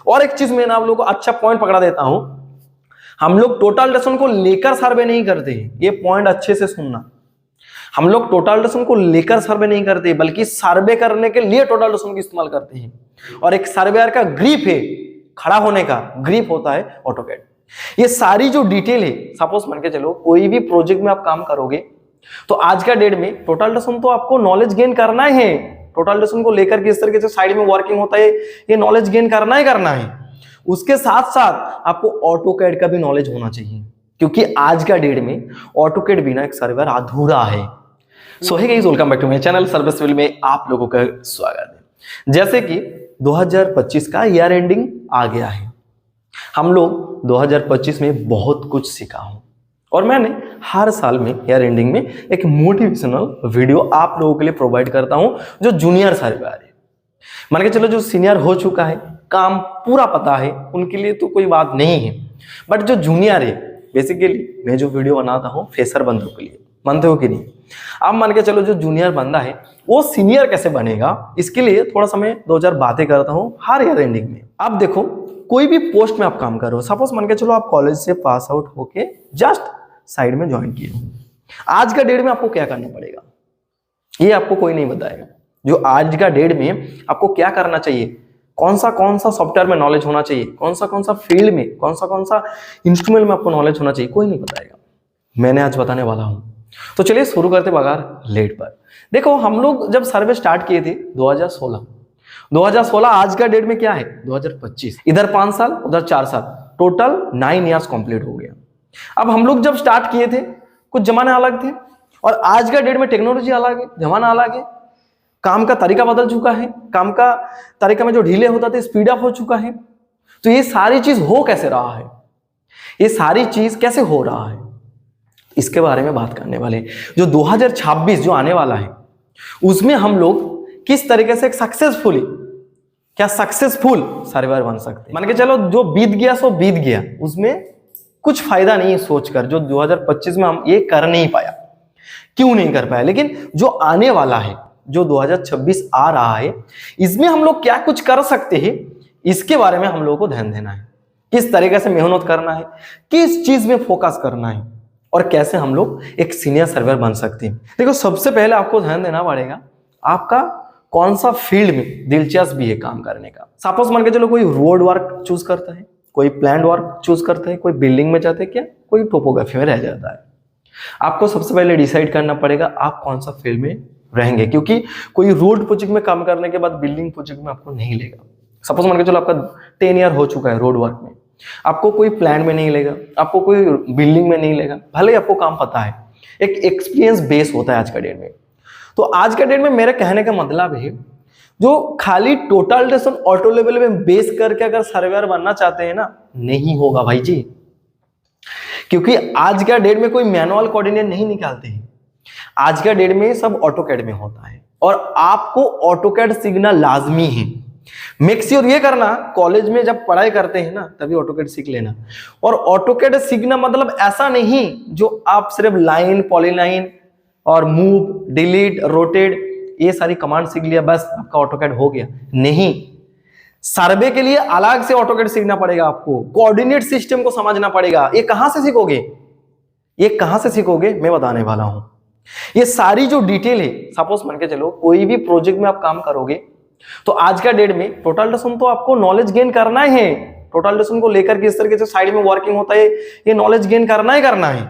और एक चीज मैं आप लोगों को अच्छा पॉइंट पकड़ा देता हूं, हम लोग टोटल डेसन को लेकर सर्वे नहीं करते हैं, ये पॉइंट अच्छे से सुनना। हम लोग टोटल डेसन को लेकर सर्वे नहीं करते, बल्कि सर्वे करने के लिए टोटल डेसन का इस्तेमाल करते हैं। और एक सर्वेयर का ग्रिप है, खड़ा होने का ग्रिप होता है ऑटोकैड। ये सारी जो डिटेल है, सपोज मान के चलो कोई भी प्रोजेक्ट में आप काम करोगे तो आज का डेट में टोटल डेसन तो आपको नॉलेज गेन करना ही है। टोटल डेसन को लेकर किस तरीके से साइड में वर्किंग होता है, ये नॉलेज गेन करना ही करना है। उसके साथ साथ आपको ऑटोकैड का भी नॉलेज होना चाहिए, क्योंकि आज का डेट में ऑटोकैड बिना एक सर्वेयर अधूरा है। So hey guys, welcome back to my channel service field में आप लोगों का स्वागत है। जैसे कि 2025 का ईयर एंडिंग आ गया है, हम लोग 2025 में बहुत कुछ सीखा हूं और मैंने हर साल में ईयर एंडिंग में एक मोटिवेशनल वीडियो आप लोगों के लिए प्रोवाइड करता हूं। जो जूनियर सर्वेयर है, मान के चलो जो सीनियर हो चुका है, काम पूरा पता है, उनके लिए तो कोई बात नहीं है। बट जो जूनियर है, बेसिकली मैं जो वीडियो बनाता हूँ फ्रेशर बंदों के लिए, मानते हो कि नहीं? आप मान के चलो जो जूनियर बंदा है वो सीनियर कैसे बनेगा, इसके लिए थोड़ा सा मैं 2000 बातें करता हूँ हर ईयर एंडिंग में। आप देखो, कोई भी पोस्ट में आप काम कर रहे हो, सपोज मान के चलो आप कॉलेज से पास आउट होके जस्ट साइड में ज्वाइन किए हो, आज का डेट में आपको क्या करना पड़ेगा ये आपको कोई नहीं बताएगा। जो आज का डेट में आपको क्या करना चाहिए, कौन सा सॉफ्टवेयर में नॉलेज होना चाहिए, कौन सा फील्ड में, कौन सा इंस्ट्रूमेंट में आपको नॉलेज होना चाहिए, कोई नहीं बताएगा। मैंने आज बताने वाला हूं। तो चलिए शुरू करते बगैर लेट पर। देखो, हम लोग जब सर्वे स्टार्ट किए थे 2016, आज का डेट में क्या है 2025, इधर 5 साल उधर 4 साल, टोटल 9 इयर्स कंप्लीट हो गया। अब हम लोग जब स्टार्ट किए थे कुछ जमाने अलग थे और आज का डेट में टेक्नोलॉजी अलग है, जमाना अलग है, काम का तरीका बदल चुका है, काम का तरीका में जो ढीले होता थे स्पीड अप हो चुका है। तो ये सारी चीज हो कैसे रहा है, ये सारी चीज कैसे हो रहा है, इसके बारे में बात करने वाले। जो 2026 जो आने वाला है उसमें हम लोग किस तरीके से एक सक्सेसफुल सर्वेयर बन सकते हैं। मान के चलो जो बीत गया सो बीत गया, उसमें कुछ फायदा नहीं है सोचकर जो 2025 में हम ये कर नहीं पाया, क्यों नहीं कर पाया। लेकिन जो आने वाला है, जो 2026 आ रहा है, इसमें हम लोग क्या कुछ कर सकते हैं, इसके बारे में हम लोगों को ध्यान देना है। किस तरीके से मेहनत करना है, किस चीज में फोकस करना है और कैसे हम लोग एक सीनियर सर्वेयर बन सकते हैं। देखो, सबसे पहले आपको ध्यान देना पड़ेगा आपका कौन सा फील्ड में दिलचस्पी है काम करने का। सपोज मान के चलो कोई रोड वर्क चूज करता है, कोई प्लान वर्क चूज करता है, कोई बिल्डिंग में जाते हैं, क्या कोई टोपोग्राफी में रह जाता है। आपको सबसे पहले डिसाइड करना पड़ेगा आप कौन सा फील्ड में रहेंगे, क्योंकि कोई रोड प्रोजेक्ट में काम करने के बाद बिल्डिंग प्रोजेक्ट में आपको नहीं लेगा। सपोज मान के चलो आपका 10 ईयर हो चुका है रोड वर्क में, आपको कोई प्लान में नहीं लेगा, आपको कोई बिल्डिंग में नहीं लेगा, भले ही आपको काम पता है। एक एक्सपीरियंस बेस होता है आज का डेट में। तो आज का डेट में मेरे कहने का मतलब है, जो खाली टोटल डेसन ऑटो लेवल में बेस करके अगर सर्वेयर बनना चाहते हैं ना, नहीं होगा भाई जी, क्योंकि आज का डेट में कोई मैनुअल कोऑर्डिनेट नहीं निकालते हैं। आज का डेट में सब ऑटोकैड में होता है और आपको ऑटोकैड सीखना लाजमी है। मेक श्योर ये करना, कॉलेज में जब पढ़ाई करते हैं ना तभी ऑटोकैड सीख लेना। और ऑटोकैड सीखना मतलब ऐसा नहीं जो आप सिर्फ लाइन, पॉलीलाइन और मूव, डिलीट, रोटेट ये सारी कमांड सीख लिया बस आपका ऑटोकैड हो गया। नहीं, सर्वे के लिए अलग से ऑटोकैड सीखना पड़ेगा, आपको कोऑर्डिनेट सिस्टम को समझना पड़ेगा। ये कहां से सीखोगे, मैं बताने वाला हूं। ये सारी जो डिटेल है, सपोज मान के चलो कोई भी प्रोजेक्ट में आप काम करोगे तो आज का डेट में टोटल डेसन तो आपको नॉलेज गेन करना ही है। टोटल डेसन को लेकर किस तरीके से साइड में वर्किंग होता है, ये नॉलेज गेन करना ही करना है।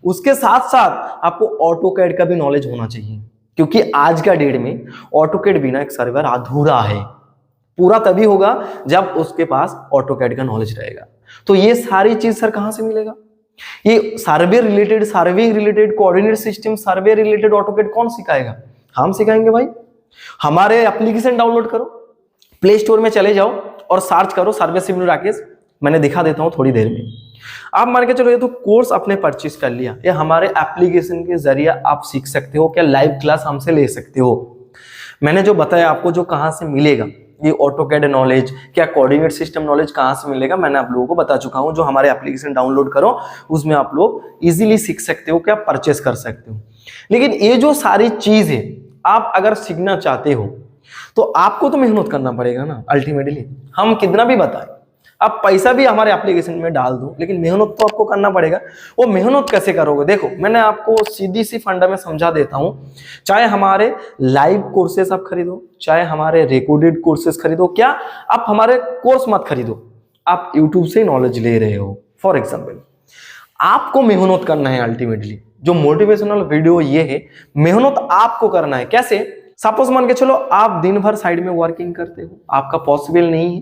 उसके साथ साथ आपको ऑटोकैड का भी नॉलेज होना चाहिए, क्योंकि आज का डेट में ऑटोकैड बिना एक सर्वेयर अधूरा है। पूरा तभी होगा जब उसके पास ऑटोकैड का नॉलेज रहेगा। तो ये सारी चीज सर कहां से मिलेगा, ये survey related, surveying related, coordinate system, survey related AutoCAD कौन सिखाएगा? हम सिखाएंगे भाई। हमारे एप्लीकेशन डाउनलोड करो, प्ले स्टोर में चले जाओ और सर्च करो सर्वे सिविल राकेश, मैंने दिखा देता हूं थोड़ी देर में। आप मान के चलो ये तो कोर्स आपने परचेज कर लिया, ये हमारे एप्लीकेशन के जरिए आप सीख सकते हो, क्या लाइव क्लास हमसे ले सकते हो। मैंने जो बताया आपको, जो कहां से मिलेगा ये ऑटोकैड नॉलेज, क्या कोऑर्डिनेट सिस्टम नॉलेज कहां से मिलेगा, मैंने आप लोगों को बता चुका हूं। जो हमारे एप्लीकेशन डाउनलोड करो उसमें आप लोग इजीली सीख सकते हो, क्या परचेस कर सकते हो। लेकिन ये जो सारी चीज है आप अगर सीखना चाहते हो तो आपको तो मेहनत करना पड़ेगा ना अल्टीमेटली। हम कितना भी बताएं, आप पैसा भी हमारे एप्लीकेशन में डाल दो, लेकिन मेहनत तो आपको करना पड़ेगा। वो मेहनत कैसे करोगे? देखो, मैंने आपको सीधी सी फंडा में समझा देता हूं। चाहे हमारे लाइव कोर्सेस आप खरीदो, चाहे हमारे रिकॉर्डेड कोर्सेस खरीदो, क्या आप हमारे कोर्स मत खरीदो, आप यूट्यूब से नॉलेज ले रहे हो। फॉर एग्जाम्पल, आपको मेहनत करना है अल्टीमेटली। जो मोटिवेशनल वीडियो ये है, मेहनत आपको करना है। कैसे? सपोज मान के चलो आप दिन भर साइड में वर्किंग करते हो, आपका पॉसिबल नहीं है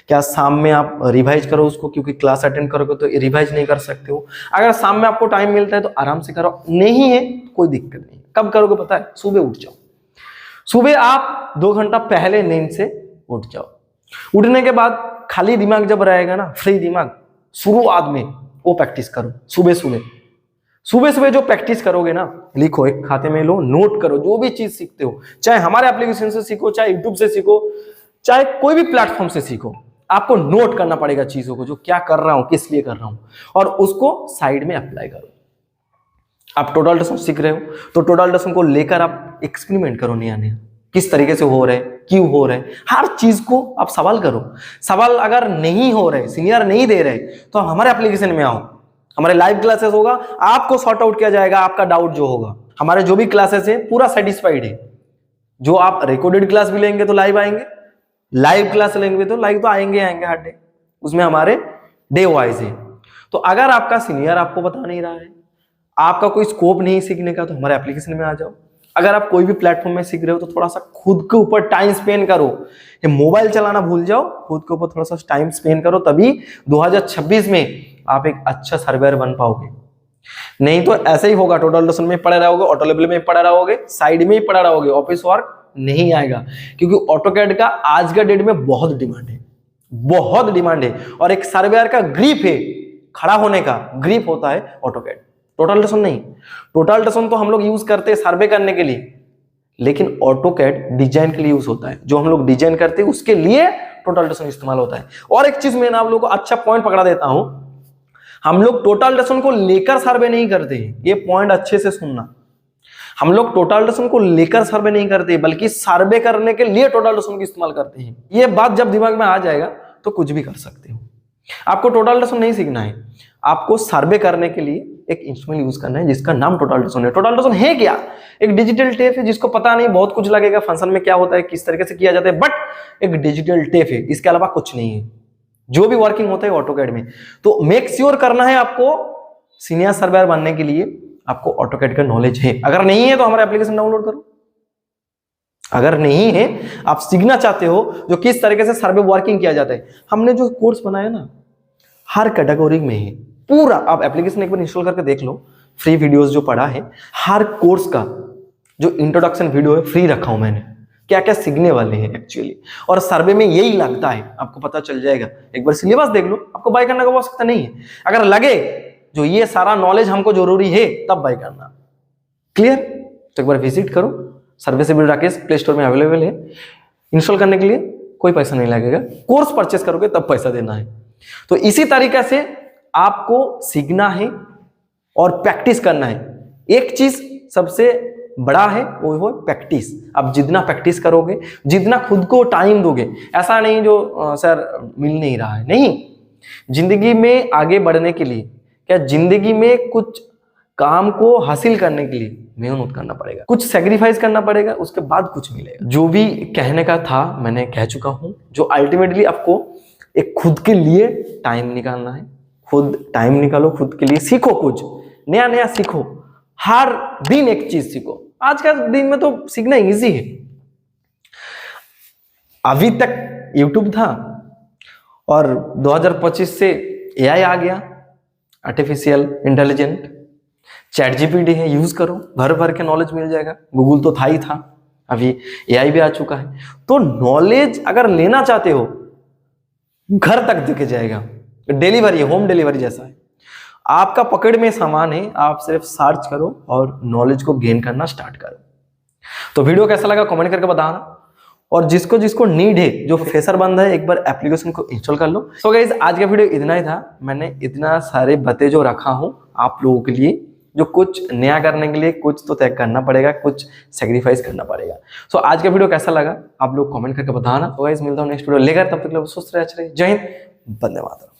क्या शाम में आप रिवाइज करो उसको, क्योंकि क्लास अटेंड करोगे तो रिवाइज नहीं कर सकते हो। अगर शाम में आपको टाइम मिलता है तो आराम से करो, नहीं है कोई दिक्कत नहीं। कब करोगे पता है? सुबह उठ जाओ। सुबह आप 2 घंटा पहले नींद से उठ जाओ। उठने के बाद खाली दिमाग जब रहेगा ना, फ्री दिमाग, शुरुआत में वो प्रैक्टिस करो। सुबह सुबह जो प्रैक्टिस करोगे ना, लिखो, एक खाते में लो, नोट करो। जो भी चीज सीखते हो, चाहे हमारे एप्लीकेशन से सीखो, चाहे यूट्यूब से सीखो, चाहे कोई भी प्लेटफॉर्म से सीखो, आपको नोट करना पड़ेगा चीजों को, जो क्या कर रहा हूं, किस लिए कर रहा हूं, और उसको साइड में अप्लाई करो। आप टोटल डसन सीख रहे हो तो टोटल डसन को लेकर आप एक्सपेरिमेंट करो, नया नया किस तरीके से हो रहे, क्यों हो रहे, हर चीज को आप सवाल करो। सवाल अगर नहीं हो रहे, सीनियर नहीं दे रहे, तो हमारे एप्लीकेशन में आओ, हमारे लाइव क्लासेस होगा, आपको सॉर्ट आउट किया जाएगा आपका डाउट जो होगा। हमारे जो भी क्लासेस है पूरा सेटिस्फाइड है। जो आप रिकॉर्डेड क्लास भी लेंगे तो लाइव आएंगे, लाइव क्लास लेंगे तो लाइव तो आएंगे हर डे, उसमें हमारे डे वाइज है। तो अगर आपका सीनियर आपको बता नहीं रहा है, आपका कोई स्कोप नहीं सीखने का, तो हमारे एप्लीकेशन में आ जाओ। अगर आप कोई भी प्लेटफॉर्म में सीख रहे हो तो थोड़ा सा खुद के ऊपर टाइम स्पेंड करो। ये मोबाइल चलाना भूल जाओ, खुद के ऊपर थोड़ा सा टाइम स्पेंड करो, तभी 2026 में आप एक अच्छा सर्वेयर बन पाओगे। नहीं तो ऐसे ही होगा, टोटल डसन में पड़े रहोगे, ऑटो लेवल में पड़े रहोगे, साइड में ही पड़ा रहोगे, ऑफिस वर्क नहीं आएगा। क्योंकि ऑटोकैड का आज का डेट में बहुत डिमांड है, बहुत डिमांड है। और एक सर्वेयर का ग्रिप है, खड़ा होने का ग्रिप होता है ऑटोकैड, टोटल डसन नहीं। टोटल डसन तो हम लोग यूज करते हैं सर्वे करने के लिए, लेकिन ऑटोकैड डिजाइन के लिए यूज होता है। जो हम लोग डिजाइन करते हैं उसके लिए टोटल डसन इस्तेमाल होता है। और एक चीज मैं आप लोगों को अच्छा पॉइंट पकड़ा देता हूं, हम लोग टोटल डसन को लेकर सर्वे नहीं करते। ये पॉइंट अच्छे से सुनना, हम लोग टोटल डसन को लेकर सर्वे नहीं करते, बल्कि सर्वे करने के लिए टोटल डसन का इस्तेमाल करते हैं। ये बात जब दिमाग में आ जाएगा तो कुछ भी कर सकते हो। आपको टोटल डसन नहीं सीखना है, आपको सर्वे करने के लिए एक इंस्ट्रूमेंट यूज करना है जिसका नाम टोटल डसन है। टोटल डसन है क्या? एक डिजिटल टेप है जिसको पता नहीं, बहुत कुछ लगेगा फंक्शन में क्या होता है, किस तरीके से किया जाता है, बट एक डिजिटल टेप है, इसके अलावा कुछ नहीं है। जो भी वर्किंग होता है ऑटोकैड में। तो मेक श्योर करना है आपको, सीनियर सर्वेयर बनने के लिए आपको ऑटोकैड का नॉलेज है। अगर नहीं है तो हमारा एप्लीकेशन डाउनलोड करो। अगर नहीं है, आप सीखना चाहते हो जो किस तरीके से सर्वे वर्किंग किया जाता है, हमने जो कोर्स बनाया ना, हर कैटेगरी में है पूरा। आप एप्लीकेशन एक बार इंस्टॉल करके देख लो, फ्री वीडियोस जो पड़ा है, हर कोर्स का जो इंट्रोडक्शन वीडियो है फ्री रखा हूं मैंने, क्या क्या सीखने वाले हैं एक्चुअली। और सर्वे में यही लगता है, आपको पता चल जाएगा। एक बार सिलेबस देख लो, आपको बाय करने का आवश्यकता नहीं है। अगर लगे जो ये सारा नॉलेज हमको जरूरी है, तब बाय करना। क्लियर? तो एक बार विजिट करो, सर्वे सिविल राकेश प्ले स्टोर में अवेलेबल है। इंस्टॉल करने के लिए कोई पैसा नहीं लगेगा, कोर्स परचेस करोगे तब पैसा देना है। तो इसी तरीके से आपको सीखना है और प्रैक्टिस करना है। एक चीज सबसे बड़ा है वो है प्रैक्टिस। आप जितना प्रैक्टिस करोगे, जितना खुद को टाइम दोगे, ऐसा नहीं जो सर मिल नहीं रहा है, नहीं। जिंदगी में आगे बढ़ने के लिए, क्या जिंदगी में कुछ काम को हासिल करने के लिए मेहनत करना पड़ेगा, कुछ सेक्रीफाइस करना पड़ेगा, उसके बाद कुछ मिलेगा। जो भी कहने का था मैंने कह चुका हूं। जो अल्टीमेटली आपको एक खुद के लिए टाइम निकालना है, खुद टाइम निकालो, खुद के लिए सीखो, कुछ नया नया सीखो, हर दिन एक चीज सीखो। आज का दिन में तो सीखना इजी है। अभी तक यूट्यूब था और 2025 से एआई आ गया, आर्टिफिशियल इंटेलिजेंट, चैट जीपीटी है, यूज करो, भर भर के नॉलेज मिल जाएगा। गूगल तो था ही था, अभी एआई भी आ चुका है। तो नॉलेज अगर लेना चाहते हो, घर तक दिख जाएगा, डिलीवरी, होम डिलीवरी जैसा है। आपका पकड़ में सामान है, आप सिर्फ सर्च करो और नॉलेज को गेन करना स्टार्ट करो। तो वीडियो कैसा लगा कमेंट करके बताना, और जिसको जिसको नीड है, जो फ्रेशर बंदा है, एक बार एप्लीकेशन को इंस्टॉल कर लो। सो गाइस, आज का वीडियो इतना ही था। मैंने इतना सारे बातें जो रखा हूं आप लोगों के लिए, जो कुछ नया करने के लिए कुछ तो त्याग करना पड़ेगा, कुछ सेक्रीफाइस करना पड़ेगा। सो आज का वीडियो कैसा लगा आप लोग कमेंट करके बताना। तो गाइस मिलता हूँ नेक्स्ट वीडियो लेकर, तब तक के लिए स्वस्थ रहिए, अच्छे रहिए। जय हिंद, वंदे मातरम।